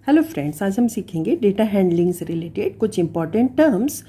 Hello friends, आज हम सीखेंगे डेटा हैंडलिंग से रिलेटेड कुछ important terms.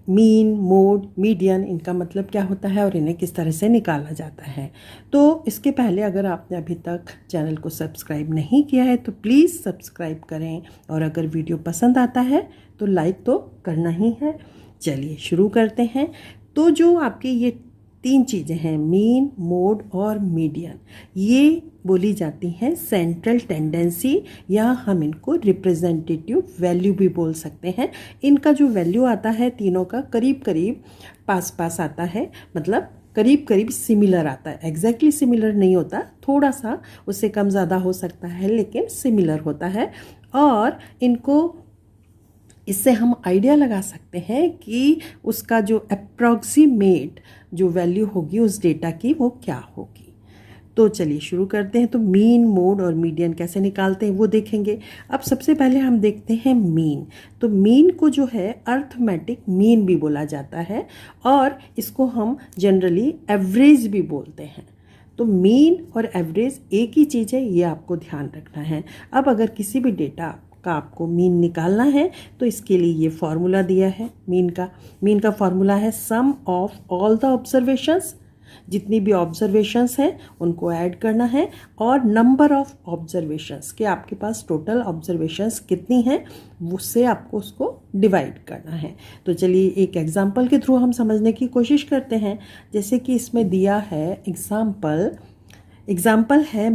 Mean, mode, median, इनका मतलब क्या होता है और इन्हें किस तरह से निकाला जाता है। तो इसके पहले अगर आपने अभी तक चैनल को सब्सक्राइब नहीं किया है तो प्लीज़ सब्सक्राइब करें, और अगर वीडियो पसंद आता है तो लाइक तो करना ही है। चलिए शुरू करते हैं। तो जो आपके ये तीन चीज़ें हैं, मीन, मोड और मीडियन, ये बोली जाती हैं सेंट्रल टेंडेंसी, या हम इनको रिप्रेजेंटेटिव वैल्यू भी बोल सकते हैं। इनका जो वैल्यू आता है तीनों का करीब करीब पास पास आता है, मतलब करीब करीब सिमिलर आता है। एग्जैक्टली सिमिलर नहीं होता, थोड़ा सा उससे कम ज़्यादा हो सकता है, लेकिन सिमिलर होता है। और इनको इससे हम आइडिया लगा सकते हैं कि उसका जो अप्रॉक्सीमेट जो वैल्यू होगी उस डेटा की वो क्या होगी। तो चलिए शुरू करते हैं। तो मीन, मोड और मीडियन कैसे निकालते हैं वो देखेंगे। अब सबसे पहले हम देखते हैं मीन। तो मीन को जो है अर्थमेटिक मीन भी बोला जाता है, और इसको हम जनरली एवरेज भी बोलते हैं। तो मीन और एवरेज एक ही चीज़ है, ये आपको ध्यान रखना है। अब अगर किसी भी डेटा का आपको मीन निकालना है तो इसके लिए ये फॉर्मूला दिया है मीन का फॉर्मूला है सम ऑफ ऑल द ऑब्जर्वेशंस। जितनी भी ऑब्जर्वेशंस हैं उनको ऐड करना है, और नंबर ऑफ ऑब्जर्वेशंस कि आपके पास टोटल ऑब्जर्वेशंस कितनी हैं उससे आपको उसको डिवाइड करना है। तो चलिए एक एग्जांपल के थ्रू हम समझने की कोशिश करते हैं। जैसे कि इसमें दिया है एग्जाम्पल है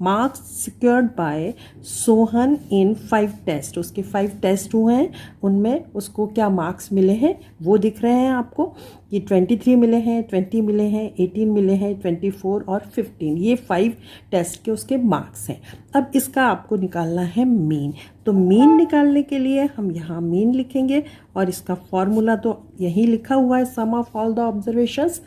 marks secured by Sohan in 5 test. उसके 5 टेस्ट हुए हैं, उनमें उसको क्या मार्क्स मिले हैं वो दिख रहे हैं आपको कि 23 मिले हैं, 20 मिले हैं, 18 मिले हैं, 24 और 15। ये 5 टेस्ट के उसके मार्क्स हैं। अब इसका आपको निकालना है मीन। तो मीन निकालने के लिए हम यहाँ मीन लिखेंगे, और इसका फॉर्मूला तो यहीं लिखा हुआ है, सम ऑफ ऑल द ऑब्जर्वेशंस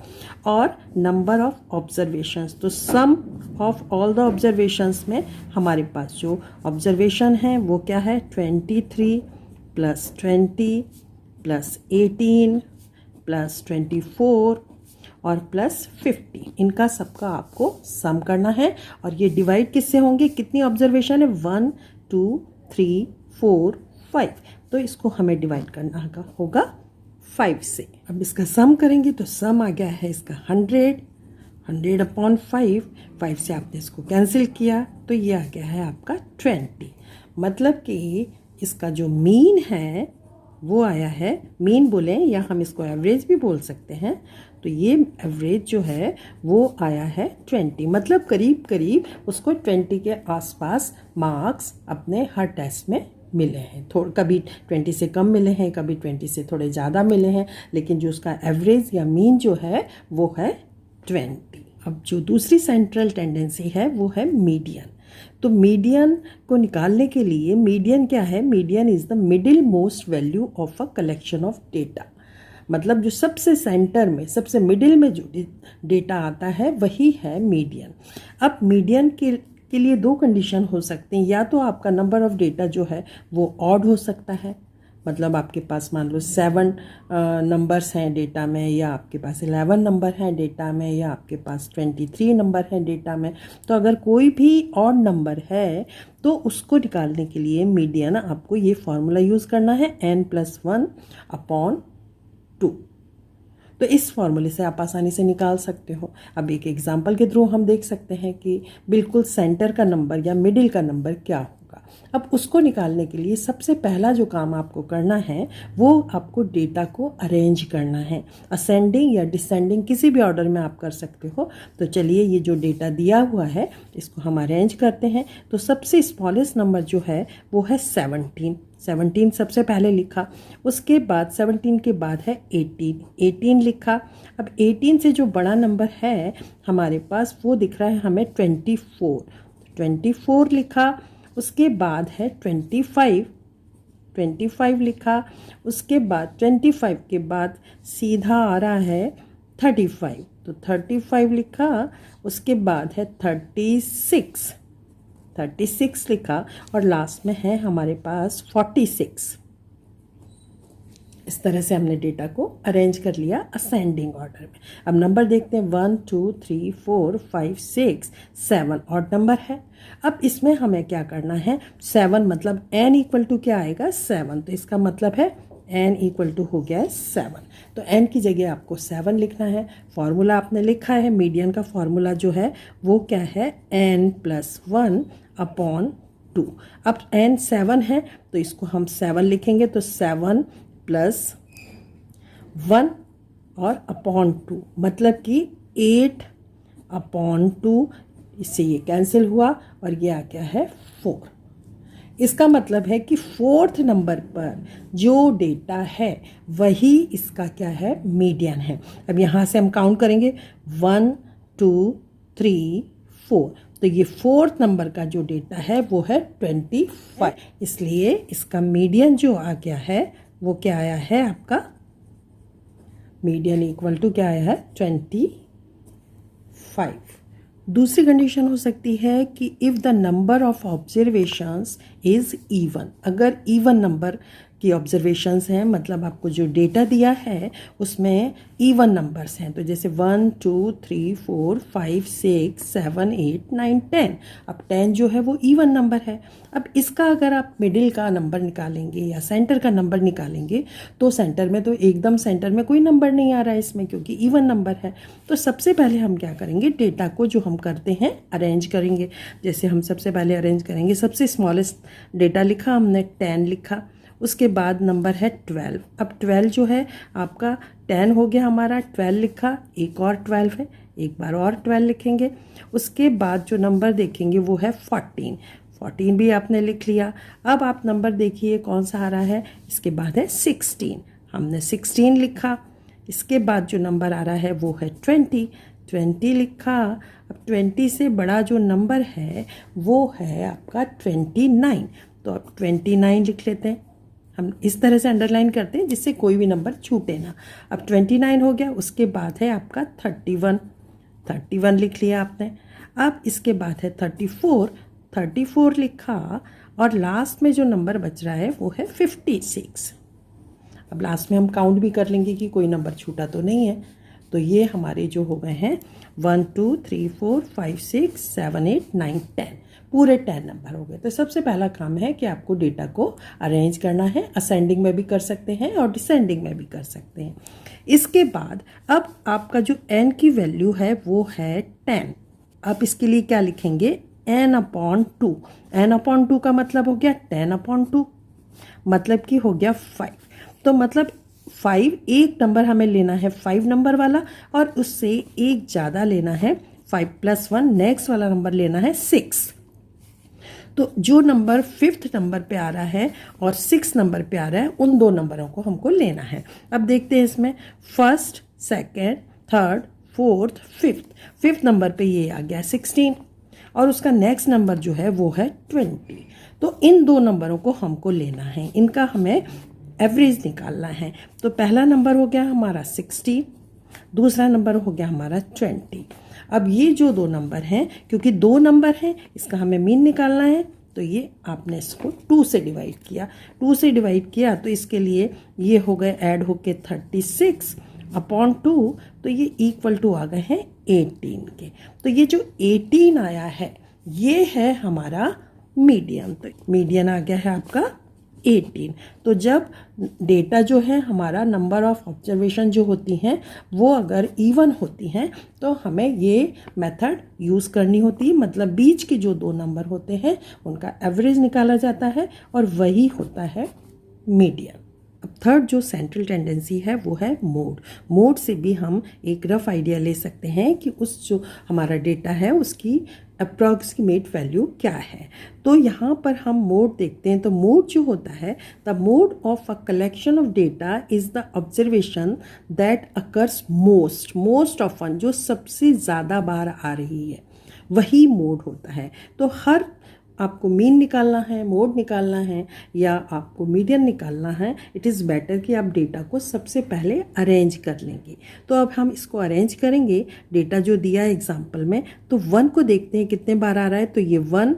और नंबर ऑफ ऑब्जर्वेशंस। तो सम ऑफ ऑल द ऑब्जर्वेशंस में हमारे पास जो ऑब्जर्वेशन है वो क्या है, 23 प्लस 20 प्लस 18 प्लस 24 और प्लस 50। इनका सबका आपको सम करना है, और ये डिवाइड किससे होंगे, कितनी ऑब्जर्वेशन है, 1 2 3 4 5। तो इसको हमें डिवाइड करना होगा 5 से। अब इसका सम करेंगे तो सम आ गया है इसका 100 अपॉन 5 से आपने इसको कैंसिल किया तो ये आ गया है आपका 20। मतलब कि इसका जो मीन है वो आया है, मीन बोलें या हम इसको एवरेज भी बोल सकते हैं, तो ये एवरेज जो है वो आया है 20। मतलब करीब करीब उसको 20 के आसपास मार्क्स अपने हर टेस्ट में मिले हैं। कभी 20 से कम मिले हैं, कभी 20 से थोड़े ज़्यादा मिले हैं, लेकिन जो उसका एवरेज या मीन जो है वो है 20। अब जो दूसरी सेंट्रल टेंडेंसी है वो है मीडियन। तो मीडियन को निकालने के लिए, मीडियन क्या है, median is the middle most value of a collection of data. मतलब जो सबसे सेंटर में, सबसे मिडिल में जो डेटा आता है वही है मीडियन। अब मीडियन के लिए दो कंडीशन हो सकती हैं। या तो आपका नंबर ऑफ डेटा जो है वो ऑड हो सकता है, मतलब आपके पास मान लो 7 नंबर्स हैं डेटा में, या आपके पास 11 नंबर हैं डेटा में, या आपके पास 23 नंबर हैं डेटा में। तो अगर कोई भी ऑड नंबर है तो उसको निकालने के लिए मीडियन आपको ये फॉर्मूला यूज़ करना है, n+1 अपॉन 2। तो इस फॉर्मूले से आप आसानी से निकाल सकते हो। अब एक एग्जांपल के थ्रू हम देख सकते हैं कि बिल्कुल सेंटर का नंबर या मिडिल का नंबर क्या होगा। अब उसको निकालने के लिए सबसे पहला जो काम आपको करना है वो आपको डेटा को अरेंज करना है। असेंडिंग या डिसेंडिंग किसी भी ऑर्डर में आप कर सकते हो। तो चलिए ये जो डेटा दिया हुआ है इसको हम अरेंज करते हैं। तो सबसे स्मॉलेस्ट नंबर जो है वो है 17 सबसे पहले लिखा। उसके बाद 17 के बाद है 18 लिखा। अब 18 से जो बड़ा नंबर है हमारे पास वो दिख रहा है हमें 24 लिखा। उसके बाद है 25 लिखा। उसके बाद 25 के बाद सीधा आ रहा है 35, तो 35 लिखा। उसके बाद है 36 लिखा, और लास्ट में है हमारे पास 46। इस तरह से हमने डेटा को अरेंज कर लिया असेंडिंग ऑर्डर में। अब नंबर देखते हैं 1 2 3 4 5 6 7 ऑड नंबर है। अब इसमें हमें क्या करना है, 7 मतलब n इक्वल टू क्या आएगा 7, तो इसका मतलब है n इक्वल टू हो गया है 7, तो n की जगह आपको 7 लिखना है। फॉर्मूला आपने लिखा है, मीडियन का फॉर्मूला जो है वो क्या है n+1 अपॉन 2। अब n 7 है तो इसको हम 7 लिखेंगे, तो 7 + 1 और अपॉन 2 मतलब कि 8 अपॉन 2, इससे ये कैंसिल हुआ और ये आ गया है 4। इसका मतलब है कि 4th नंबर पर जो डेटा है वही इसका क्या है, मीडियन है। अब यहाँ से हम काउंट करेंगे 1 2 3 4, तो ये 4th नंबर का जो डेटा है वो है 25, इसलिए इसका मीडियन जो आ गया है वो क्या आया है, आपका मीडियन इक्वल टू क्या आया है 25। दूसरी कंडीशन हो सकती है कि if the number of observations is even, अगर इवन नंबर की ऑब्जर्वेशंस हैं, मतलब आपको जो डेटा दिया है उसमें इवन नंबर्स हैं, तो जैसे 1 2 3 4 5 6 7 8 9 10। अब 10 जो है वो इवन नंबर है। अब इसका अगर आप मिडिल का नंबर निकालेंगे या सेंटर का नंबर निकालेंगे तो सेंटर में तो एकदम सेंटर में कोई नंबर नहीं आ रहा है इसमें, क्योंकि इवन नंबर है। तो सबसे पहले हम क्या करेंगे, डेटा को जो हम करते हैं अरेंज करेंगे। जैसे हम सबसे पहले अरेंज करेंगे, सबसे स्मॉलेस्ट डेटा लिखा हमने 10 लिखा, उसके बाद नंबर है 12। अब 12 जो है आपका 10 हो गया हमारा, 12 लिखा, एक और 12 है, एक बार और 12 लिखेंगे। उसके बाद जो नंबर देखेंगे वो है 14, 14 भी आपने लिख लिया। अब आप नंबर देखिए कौन सा आ रहा है, इसके बाद है 16, हमने 16 लिखा। इसके बाद जो नंबर आ रहा है वो है 20, 20 लिखा। अब 20 से बड़ा जो नंबर है वो है आपका 29, तो अब 29 लिख लेते हैं। हम इस तरह से अंडरलाइन करते हैं जिससे कोई भी नंबर छूटे ना। अब 29 हो गया, उसके बाद है आपका 31, 31 लिख लिया आपने। अब इसके बाद है 34, 34 लिखा, और लास्ट में जो नंबर बच रहा है वो है 56। अब लास्ट में हम काउंट भी कर लेंगे कि कोई नंबर छूटा तो नहीं है। तो ये हमारे जो हो गए हैं 1 2 3 4 5 6 7 8 9 10, पूरे 10 नंबर हो गए। तो सबसे पहला काम है कि आपको डेटा को अरेंज करना है। असेंडिंग में भी कर सकते हैं और डिसेंडिंग में भी कर सकते हैं। इसके बाद अब आपका जो n की वैल्यू है वो है 10। आप इसके लिए क्या लिखेंगे, n/2। n/2 का मतलब हो गया 10/2, मतलब कि हो गया 5। तो मतलब 5 एक नंबर हमें लेना है 5 नंबर वाला, और उससे एक ज़्यादा लेना है 5 + 1 नेक्स्ट वाला नंबर लेना है 6। तो जो नंबर 5th नंबर पे आ रहा है और 6 नंबर पे आ रहा है, उन दो नंबरों को हमको लेना है। अब देखते हैं इसमें 1st 2nd 3rd 4th 5th number पे ये आ गया 16, और उसका नेक्स्ट नंबर जो है वो है 20। तो इन दो नंबरों को हमको लेना है, इनका हमें एवरेज निकालना है। तो पहला नंबर हो गया हमारा 60, दूसरा नंबर हो गया हमारा 20। अब ये जो दो नंबर हैं, क्योंकि दो नंबर हैं, इसका हमें मीन निकालना है, तो ये आपने इसको 2 से डिवाइड किया। 2 से डिवाइड किया तो इसके लिए ये हो गए ऐड होके 36/2, तो ये इक्वल टू आ गए हैं 18 के। तो ये जो 18 आया है ये है हमारा मीडियन। तो मीडियन आ गया है आपका 18। तो जब डेटा जो है हमारा नंबर ऑफ ऑब्जर्वेशन जो होती हैं वो अगर इवन होती हैं तो हमें ये मेथड यूज़ करनी होती है, मतलब बीच के जो दो नंबर होते हैं उनका एवरेज निकाला जाता है और वही होता है मीडियन। अब थर्ड जो सेंट्रल टेंडेंसी है वो है मोड। मोड से भी हम एक रफ आइडिया ले सकते हैं कि उस जो हमारा डेटा है उसकी अप्रॉक्सीमेट वैल्यू क्या है। तो यहाँ पर हम मोड देखते हैं। तो मोड जो होता है, the mode of a collection of data is the observation that occurs most often, जो सबसे ज़्यादा बार आ रही है वही मोड होता है। तो हर आपको मीन निकालना है, मोड निकालना है या आपको मीडियन निकालना है, इट इज़ बेटर कि आप डेटा को सबसे पहले अरेंज कर लेंगे। तो अब हम इसको अरेंज करेंगे। डेटा जो दिया है एग्जाम्पल में, तो 1 को देखते हैं कितने बार आ रहा है। तो ये 1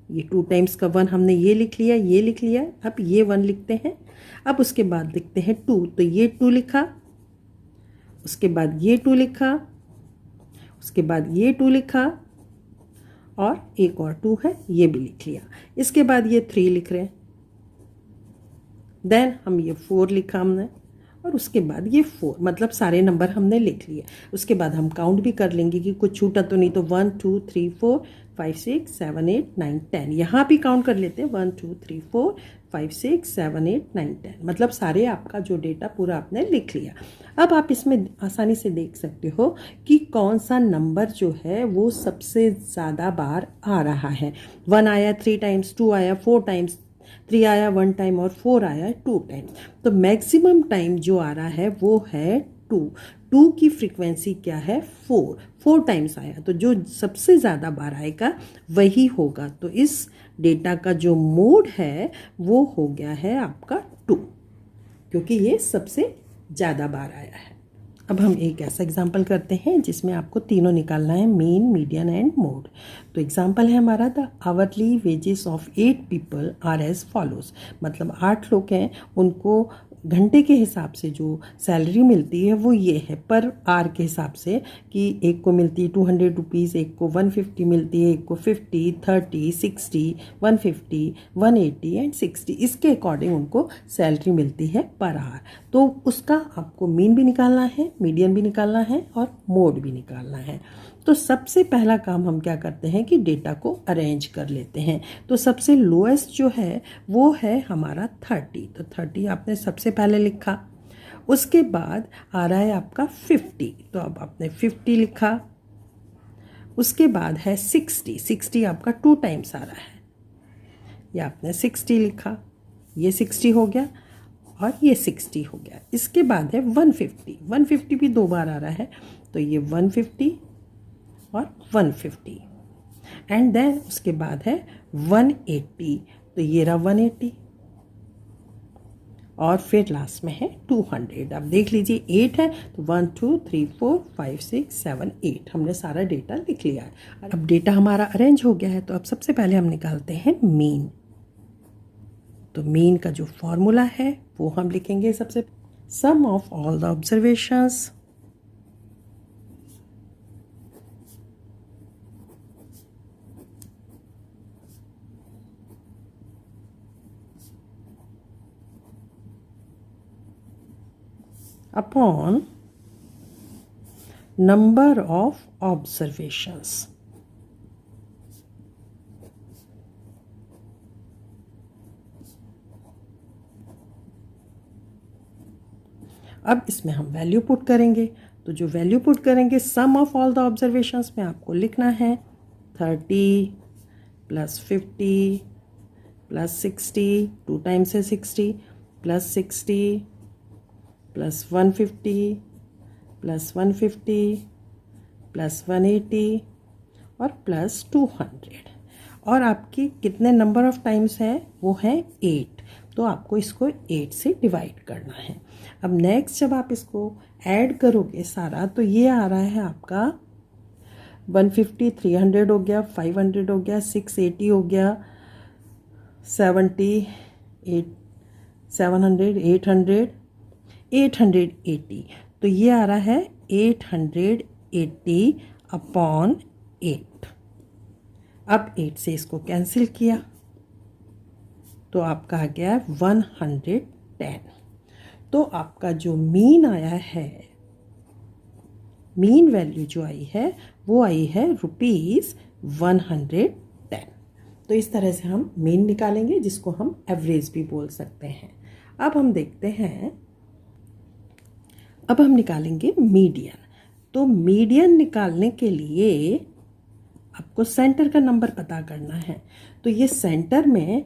ये 2 टाइम्स का 1 हमने ये लिख लिया, ये लिख लिया। अब ये 1 लिखते हैं। अब उसके बाद लिखते हैं 2, तो ये 2 लिखा, उसके बाद ये 2 लिखा, उसके बाद ये 2 लिखा, और एक और 2 है, ये भी लिख लिया। इसके बाद ये 3 लिख रहे हैं, देन हम ये 4 लिखा हमने, और उसके बाद ये 4, मतलब सारे नंबर हमने लिख लिए। उसके बाद हम काउंट भी कर लेंगे कि कुछ छूटा तो नहीं, तो 1 2 3 4 5 6 7 8 9 10, यहाँ भी काउंट कर लेते हैं 1 2 3 4 5 6 7 8 9 10, मतलब सारे आपका जो डेटा पूरा आपने लिख लिया। अब आप इसमें आसानी से देख सकते हो कि कौन सा नंबर जो है वो सबसे ज़्यादा बार आ रहा है। 1 आया 3 टाइम्स, 2 आया 4 टाइम्स, 3 आया 1 टाइम, और 4 आया 2 टाइम्स। तो मैक्सिमम टाइम जो आ रहा है वो है 2 की फ्रीक्वेंसी क्या है 4 टाइम्स आया, तो जो सबसे ज़्यादा बार आएगा वही होगा। तो इस डेटा का जो मोड है वो हो गया है आपका 2, क्योंकि ये सबसे ज़्यादा बार आया है। अब हम एक ऐसा एग्जाम्पल करते हैं जिसमें आपको तीनों निकालना है, मीन, मीडियन एंड मोड। तो एग्जाम्पल है हमारा, the hourly wages of 8 people are as follows, मतलब 8 लोग हैं, उनको घंटे के हिसाब से जो सैलरी मिलती है वो ये है, पर आर के हिसाब से, कि एक को मिलती है 200 रुपीज़, एक को 150 मिलती है, एक को 50, 30, 60, 150, 180 एंड 60, इसके अकॉर्डिंग उनको सैलरी मिलती है पर आर। तो उसका आपको मीन भी निकालना है, मीडियन भी निकालना है, और मोड भी निकालना है। तो सबसे पहला काम हम क्या करते हैं कि डेटा को अरेंज कर लेते हैं। तो सबसे लोएस्ट जो है वो है हमारा 30, तो 30 आपने सबसे पहले लिखा। उसके बाद आ रहा है आपका 50, तो अब आपने 50 लिखा। उसके बाद है 60 आपका 2 टाइम्स आ रहा है, ये आपने 60 लिखा, ये 60 हो गया और ये 60 हो गया। इसके बाद है 150 भी 2 बार आ रहा है, तो ये 150 और 150, एंड देन उसके बाद है 180, तो ये रहा 180, और फिर लास्ट में है 200। अब देख लीजिए 8 है, तो 1 2 3 4 5 6 7 8 हमने सारा डेटा लिख लिया है। अब डेटा हमारा अरेंज हो गया है, तो अब सबसे पहले हम निकालते हैं मीन। तो मीन का जो फॉर्मूला है वो हम लिखेंगे सबसे, sum of all the observations upon number of observations। अब इसमें हम वैल्यू पुट करेंगे, तो जो वैल्यू पुट करेंगे सम ऑफ ऑल द ऑब्जर्वेशंस में आपको लिखना है 30 प्लस 50 प्लस 60, 2 टाइम्स है 60, प्लस 60 प्लस 150 प्लस 150 प्लस 180 और प्लस 200, और आपकी कितने नंबर ऑफ टाइम्स है वो है 8, तो आपको इसको 8 से डिवाइड करना है। अब नेक्स्ट जब आप इसको ऐड करोगे सारा, तो ये आ रहा है आपका 150, 300 हो गया, 500 हो गया, 680 हो गया, 70, 700, 800, 880, तो ये आ रहा है 880 अपॉन 8। अब 8 से इसको कैंसिल किया तो आपका आ गया 110। तो आपका जो मीन आया है, मीन वैल्यू जो आई है वो आई है ₹110। तो इस तरह से हम मीन निकालेंगे, जिसको हम एवरेज भी बोल सकते हैं। अब हम देखते हैं, अब हम निकालेंगे मीडियन। तो मीडियन निकालने के लिए आपको सेंटर का नंबर पता करना है। तो ये सेंटर में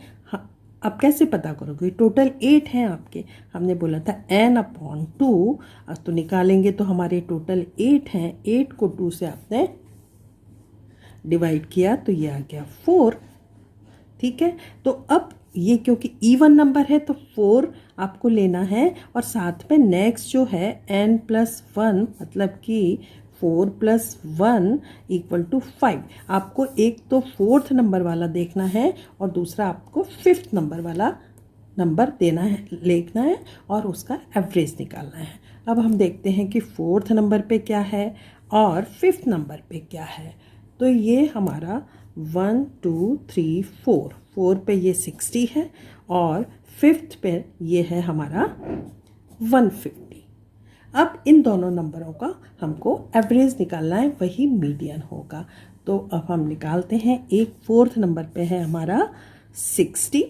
आप कैसे पता करोगे? टोटल 8 हैं आपके, हमने बोला था n/2, तो निकालेंगे तो हमारे टोटल 8 हैं। 8 को 2 से आपने डिवाइड किया तो ये आ गया 4, ठीक है। तो अब ये क्योंकि इवन नंबर है तो 4 आपको लेना है, और साथ में नेक्स्ट जो है n+1 मतलब कि 4 + 1 = 5। आपको एक तो 4th नंबर वाला देखना है और दूसरा आपको 5th नंबर वाला नंबर देना है, लिखना है और उसका एवरेज निकालना है। अब हम देखते हैं कि 4th नंबर पे क्या है और 5th नंबर पे क्या है। तो ये हमारा 1 2 3 4, 4 पे ये 60 है और 5th पे ये है हमारा 150। अब इन दोनों नंबरों का हमको एवरेज निकालना है, वही मीडियन होगा। तो अब हम निकालते हैं। एक 4th नंबर पे है हमारा 60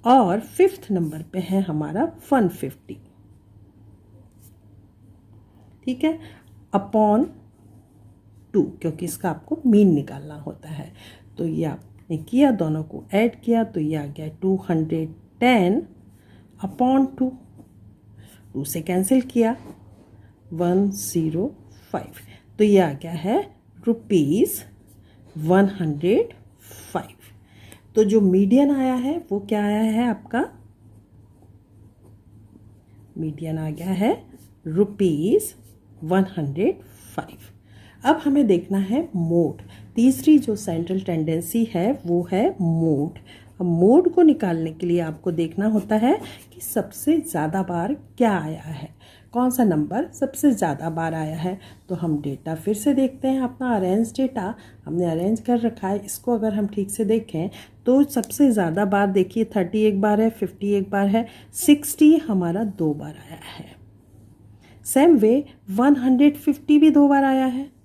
और 5th नंबर पे है हमारा 150, ठीक है, अपॉन 2, क्योंकि इसका आपको मीन निकालना होता है। तो ये आपने किया, दोनों को ऐड किया तो ये आ गया 210 अपॉन 2, 2 से कैंसिल किया 105, तो ये आ गया है ₹105। तो जो मीडियन आया है वो क्या आया है आपका, मीडियन आ गया है ₹105। अब हमें देखना है मोड। तीसरी जो सेंट्रल टेंडेंसी है वो है मोड। अब मोड को निकालने के लिए आपको देखना होता है कि सबसे ज़्यादा बार क्या आया है, कौन सा नंबर सबसे ज़्यादा बार आया है। तो हम डेटा फिर से देखते हैं, अपना अरेंज डेटा हमने अरेंज कर रखा है। इसको अगर हम ठीक से देखें तो सबसे ज़्यादा बार देखिए 30 एक बार है, 50 एक बार है, 60 हमारा 2 बार आया है। सेम वे 150 भी 2 बार आया है,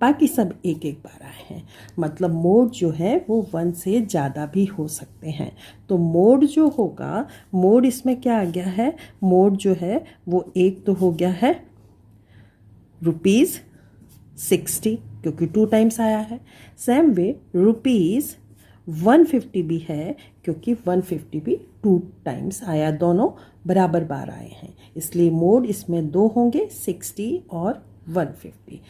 बाकी सब एक एक बार आए हैं। मतलब मोड जो है वो 1 से ज़्यादा भी हो सकते हैं। तो मोड जो होगा, मोड इसमें क्या आ गया है, मोड जो है वो एक तो हो गया है ₹60, क्योंकि 2 टाइम्स आया है। सेम वे ₹150 भी है, क्योंकि 150 भी 2 टाइम्स आया, दोनों बराबर बार आए हैं। इसलिए मोड इसमें 2 होंगे, 60 और 150।